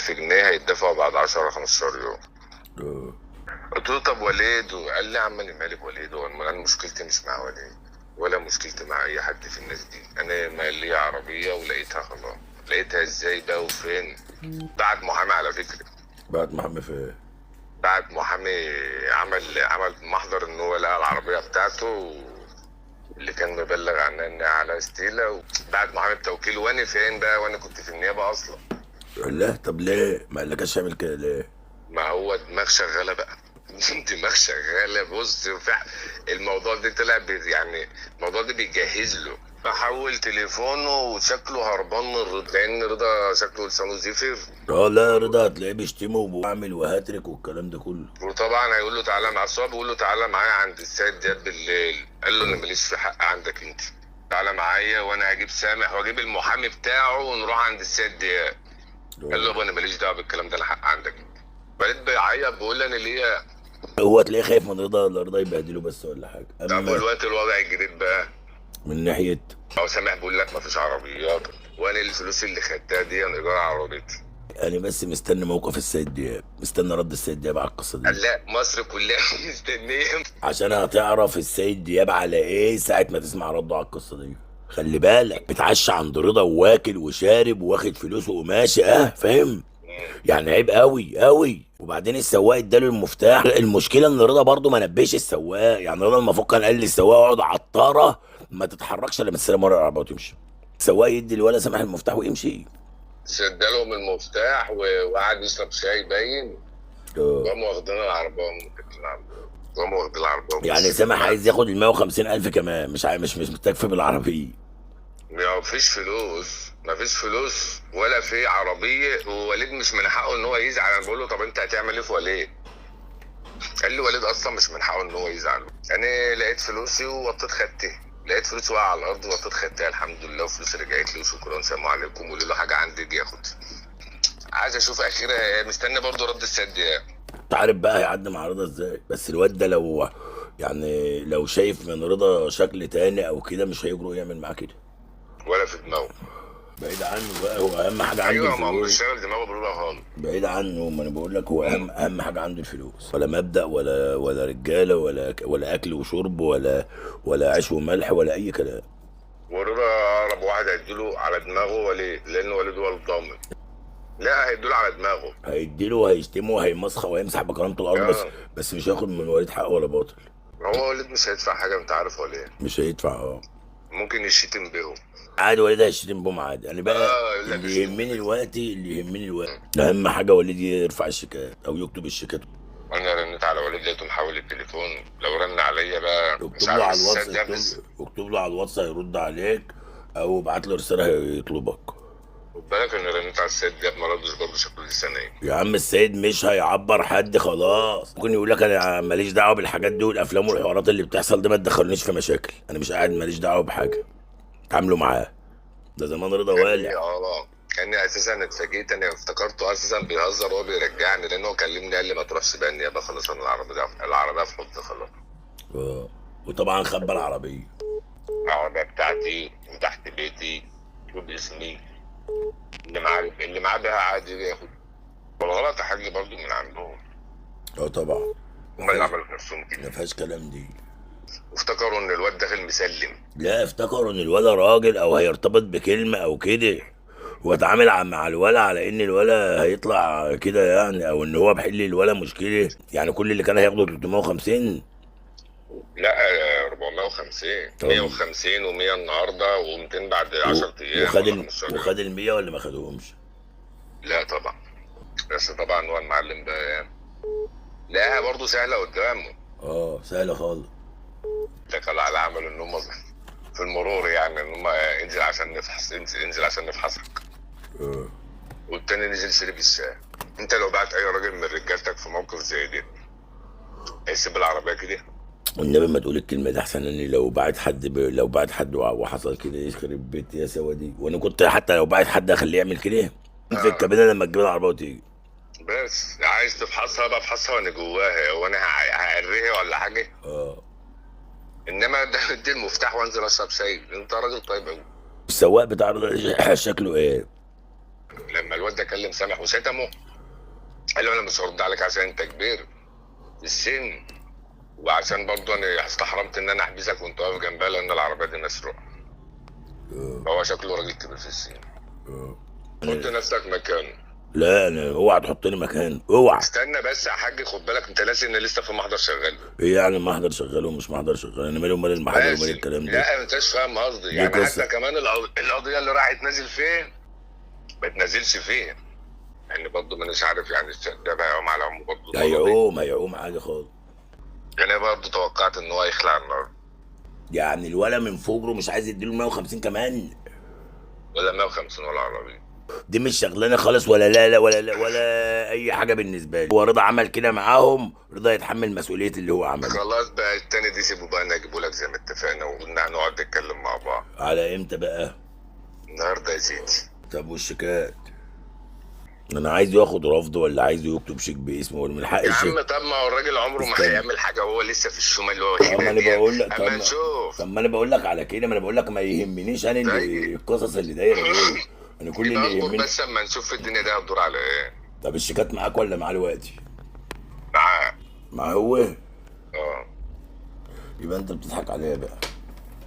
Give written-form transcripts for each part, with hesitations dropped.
1000 جنيه هيدفعوا بعد 10 15 يوم. اه. قلت له طب وليد، قال لي يا عم انا مالي بوليد، انا مشكلتي مش مع وليد ولا مشكلتي مع اي حد في الناس دي. انا ما لي عربيه ولقيتها خلاص. لقيتها ازاي بقى وفين؟ بعت محامي على فكره. بعد محمد في ايه؟ بعت محامي، عمل محضر ان هو لقى العربيه بتاعته اللي كان مبلغ عنها انها على ستيله. بعت محامي بتوكيل، وانا فين بقى؟ وانا كنت في النيابه اصلا. لا طب ليه ما قالكش اعمل كده ليه؟ ما هو دماغ شغاله بقى. دماغ شغاله. بص الموضوع ده طلع يعني الموضوع ده بيجهز له. فحول تليفونه وشكله هربان من رضا، لان رضا شكله لسانه زفر. اه لا، رضا هتلاقيه بيشتمه وبيعمل وهاترك والكلام ده كله. وطبعا هيقول له تعالى مع الصحاب، بيقول له تعالى معايا عند السيد دياب بالليل. قال له انا ماليش في حق عندك انت، تعالى معايا وانا هجيب سامح واجيب المحامي بتاعه ونروح عند السيد دياب. قال له اه. يابا انا ماليش دعوه بالكلام ده، انا حق عندك انت. بقيت بيعيط بيقول لي انا ليه. هو تلاقيه خايف من رضا، لا رضا يبهدله بس ولا حاجه، طب اما والوقت الوضع الجديد بقى، من ناحيه. هو سامح بيقول لك مفيش عربيات، وانا الفلوس اللي خدتها دي انا ايجار عربيتي. انا بس مستني موقف السيد دياب، مستني رد السيد دياب على القصه دي، قال لا مصر كلها مستنيه. عشان هتعرف السيد دياب على ايه ساعه ما تسمع رده على القصه دي. خلي بالك بتعشى عند رضا وواكل وشارب واخد فلوسه وماشي، فاهم؟ يعني عيب قوي قوي. وبعدين السواق اداله المفتاح. المشكله ان رضا برضه ما نبهش السواق، يعني رضا المفروض كان قال للسواق اقعد على الطاره ما تتحركش لما تستلم ورا العربيه وتمشي. السواق يدي الولا سامح المفتاح ويمشي. ادالهم المفتاح وقعد يشرب شاي باين. اه. قاموا واخدين العربيه قاموا واخدين العربيه يعني وماشيين سامح بقى. عايز ياخد ال 150 الف كمان، مش مستكفي بالعربيه. ما فيش فلوس، ما فيش فلوس ولا في عربيه. ووليد مش من حقه ان هو يزعل. انا بقول له طب انت هتعمل ايه في وليد؟ قال لي وليد اصلا مش من حقه ان هو يزعل. يعني لقيت فلوسي ووطيت خدتها. لقيت فلوسي واقعه على الارض ووطيت خدتها الحمد لله، وفلوسي رجعت لي وشكرا سلام عليكم. قولوا له حاجه عندي يجي ياخد. عايز اشوف اخرها. مستني برضه رد السد يعني. انت عارف بقى هيعدي مع رضا ازاي؟ بس الواد ده لو يعني لو شايف من رضا شكل تاني او كده مش هيجرؤ يعمل معاه كده. ولا في دماغه. بعيد عنه بقى، هو اهم حاجه عنده ايوه، ما هو مش الفلوس. شاغل دماغه بالولا خالص. بعيد عنه، ما انا بقول لك هو اهم حاجه عنده الفلوس، ولا مبدأ ولا رجاله ولا اكل وشرب ولا عيش وملح ولا اي كلام. ورضا اقرب واحد هيديله على دماغه وليد، لان وليد هو الضامن. لا هيديله على دماغه. هيديله وهيشتمه وهيمسخه وهيمسح بكرامته الارض، بس اه. بس مش هياخد من وليد حق ولا باطل. هو وليد مش هيدفع حاجه، انت عارف ولا ايه؟ مش هيدفع ممكن يشتم بيهم. عادي وليد هيشتم بهم عادي، يعني بقى اه يقول لك اشتم بيهم. اللي يهمني الوقت اهم حاجه وليد يرفع الشيكات او يكتب الشيكات. انا رنيت على وليد لقيته محول التليفون. لو رن عليا بقى مش اكتب له عارف على الواتس، السد ده بس. اكتب له على الواتس هيرد عليك، او ابعت له رساله هيطلبك. خد بالك ان رنيت على السد ده ما ردش برضه، شكله لسه نايم. يا عم السيد مش هيعبر حد خلاص، ممكن يقول لك انا ماليش دعوه بالحاجات دي والافلام والحوارات اللي بتحصل دي، ما تدخلنيش في مشاكل، انا مش قاعد ماليش دعوه بحاجه. تعاملوا معاه، ده زمان رضا كاني والع. كاني اساسا اتفاجئت. انا افتكرته اساسا بيهزر وهو بيرجعني، لانه كلمني قال لي ما تروحش بقى النيابه خلاص، انا العربيه في حضني خلاص. اه. وطبعا خبى العربيه. العربيه بتاعتي وتحت بيتي وباسمي. اللي معاه بيها عادي ياخد. والغلط يا حاج برضه من عندهم. اه طبعا. ما هم اللي فيهاش عملوا في نفسهم ما كده. فيهاش كلام دي. وافتكروا ان الواد داخل مسلم. لا افتكروا ان الولا راجل او هيرتبط بكلمه او كده، واتعامل مع الولا على ان الولا هيطلع كده يعني، او ان هو بحل الولا مشكله، يعني كل اللي كان هياخده 350. لا 450 طب 150 و100 النهارده و200 بعد 10 ايام ولا 15 يوم. وخد ال 100 ولا ما خدهمش؟ لا طبعا. بس طبعا هو المعلم ده يعني لقاها برضه سهله قدامه. اه سهله خالص. اتكلوا على عمل ان هم في المرور، يعني ان هم انزل عشان نفحص، انزل عشان نفحصك. اه. والتاني نزل شرب الشاي. انت لو بعت اي راجل من رجالتك في موقف زي ده هيسيب العربيه كده؟ والنبي ما تقول الكلمه دي احسن، اني لو بعت حد وحصل كده يخرب بيت يا سوادي، وانا كنت حتى لو بعت حد اخليه يعمل كده في اه. الكابينه لما تجيب العربيه وتيجي. بس عايز تفحصها بقى افحصها وانا جواها، وانا هعريها ولا حاجه. اه. انما ده ادي المفتاح وانزل اشرب شاي. انت راجل طيب قوي. السواق بتاع شكله ايه؟ لما الواد ده كلم سامح وشتمه، قال له انا مش هرد عليك عشان انت كبير في السن، وعشان برضه انا استحرمت ان انا احبسك وانت واقف جنبها لان العربيه دي مسروقه. فهو شكله راجل كبير في السن. حط نفسك مكانه. لا انا اوعى تحطني مكان، اوعى. استنى بس يا حاج، خد بالك انت ناسي ان لسه في محضر شغال. ايه يعني محضر شغال ومش محضر شغال؟ انا مالي ومال المحضر ومال ماشي. الكلام ده؟ لا انت مش فاهم قصدي، دي يعني قصة. حتى كمان القضيه اللي راح يتنازل فيه ما تنزلش فيه، يعني برضه مانيش عارف يعني ده بقى يقوم على عمه برضه الغلط. هيقوم حاجه خالص. انا برضه توقعت ان هو يخلع النهارده. يعني الولا من فجره مش عايز يديله 150 كمان؟ ولا 150 ولا عربيه. دي مش شغلانه خالص، ولا لا لا ولا لا ولا اي حاجه بالنسبه لي. هو رضا عمل كده معاهم، رضا يتحمل مسؤوليه اللي هو عمله. خلاص بقى التاني دي سيبه بقى، انا اجيبه لك زي ما اتفقنا وقلنا هنقعد نتكلم مع بعض. على امتى بقى؟ النهارده يا سيدي. طب والشيكات؟ انا عايزه ياخد رفض ولا عايزه يكتب شيك باسمه ولا من حق يا الشيك؟ عم طب ما هو الراجل عمره ما استنى. هيعمل حاجه وهو لسه في الشومه اللي هو طب ما واخدها انا دي. بقول لك، اما نشوف. طب ما انا بقول لك على كده، ما انا بقول لك ما يهمنيش انا اللي طيب. القصص اللي دايره دي. انا كل كده اللي اصبر يهمني. بس اما نشوف الدنيا دي هتدور على ايه. طب الشيكات معاك ولا معاه دلوقتي؟ معاه. معاه هو؟ اه. يبقى انت بتضحك عليا بقى.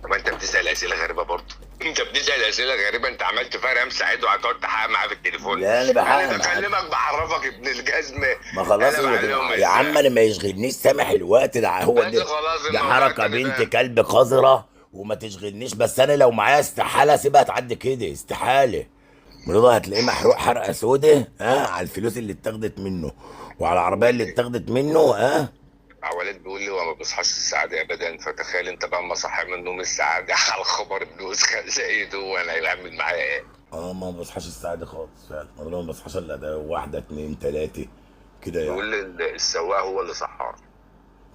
طب انت بتسال اسئله غريبه برضه. انت بتسال اسئله غريبه، انت عملت فرق سعيد وهتقعد تحقق معاه في التليفون. لا انا بحقق انا معاك. بكلمك بعرفك ابن الجزمه. ما خلاص انا بعلمهم يا عم انا ما يشغلنيش سامح الوقت ده، هو بس ده. خلاص ده الموضوع حركه التاني بنت ده. كلب قذره وما تشغلنيش. بس انا لو معايا استحاله اسيبها تعدي كده، استحاله. رضا هتلاقيه محروق حرقه سودا على الفلوس اللي اتاخدت منه وعلى العربيه اللي اتاخدت منه عوالد بيقول لي هو ما بيصحاش السعادة ابدا، فتخيل انت بقى اما صحي من النوم السعادة على الخبر النسخة زي ده، وانا هيعمل معايا ايه؟ ما بصحاش الساعه دي خالص فعلا. انا ما بصحاش الا ده واحده اتنين تلاته كده يعني. بيقول لي السواق هو اللي صحاه.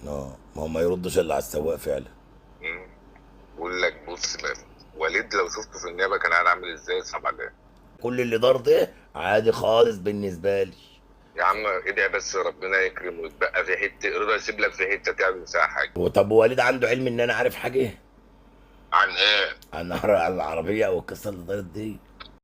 ما هو ما يردش الا على السواق فعلا. بيقول لك بص بقى، وليد لو شفته في النيابة كان هيعمل ازاي؟ صعب عليه. كل اللي دار ده عادي خالص بالنسبه لي. يا عم ادعي بس ربنا يكرم ويتبقى في حتة، رضا يسيب لك في حتة تعمل فيها حاجة. طب وليد عنده علم ان انا عارف حاجه عن ايه؟ عن العربيه او القصه اللي دارت دي؟